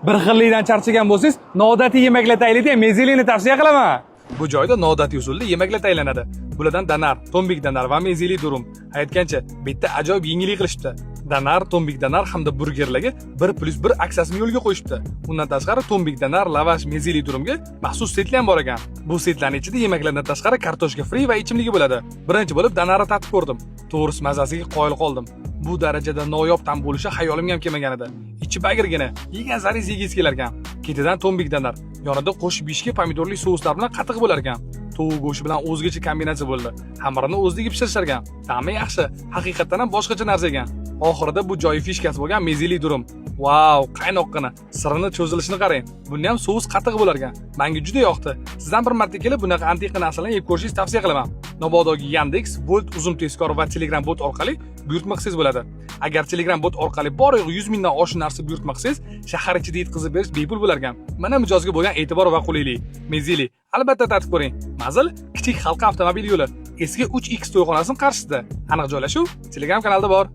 bir xillikdan charchagan bo'lsangiz, noodatiy yemaklar tayyorlaydi, mezelini tavsiya qilaman. Bu joyda noodatiy usulda yemaklar tayyorlanadi. Bulardan danar, tombik danar va mezeli durum. Aytgancha, bitta ajoyib yengillik qilishibdi. Danar, tombik danar hamda burgerlarga 1+1 aksiyasini yo'lga qo'yishibdi. Undan tashqari tombik danar, lavash, mezeli durumga maxsus setlar ham bor ekan. Bu setlarning ichida yemaklardan tashqari kartoshka free va ichimligi bo'ladi. Birinchi bo'lib danarni tatib ko'rdim. To'g'risi mazasiga qoyil qoldim. Bu darajada noyob ta'm bo'lishi xayolimga ham kelmagan edi. Ichi bagirgina, yegan saringiz yegingiz kelar ekan. Ketidan tombik danar, yonida qo'shib yeyishga pomidorli souslar bilan qatiq bo'lar ekan. Tovuq go'shti bilan o'zgacha kombinatsiya bo'ldi. Xamirini o'zligi pishirishar ekan. Ta'mi yaxshi, haqiqatan ham boshqacha narsa ekan. Oxirida bu joyi fishkasi bo'lgan mezeli durum. Wow, qaynoqqina, sirini cho'zilishini qarang. Bunda ham sous qatiq bo'lar ekan. Menga juda yoqdi. Sizdan bir marta kelib bunaqa antiqa narsalarni yeb ko'rishingizni tavsiya qilaman. Nobodagi Yandex, Bolt, Uzum tezkor va Telegram bot orqali buyurtma qilsangiz bo'ladi. Agar Telegram bot orqali bor 100 mingdan oshiq narsa buyurtma qilsangiz, shahar ichida yetkazib berish bepul bo'lar ekan. Mana mijozga bo'lgan e'tibor va qulaylik. Mezeli, albatta tatib ko'ring. Mazil Kichik Halqa avtomobil yo'li, eski 3X to'yxonasining qarshisida. Aniq joylashuv Telegram kanalida bor.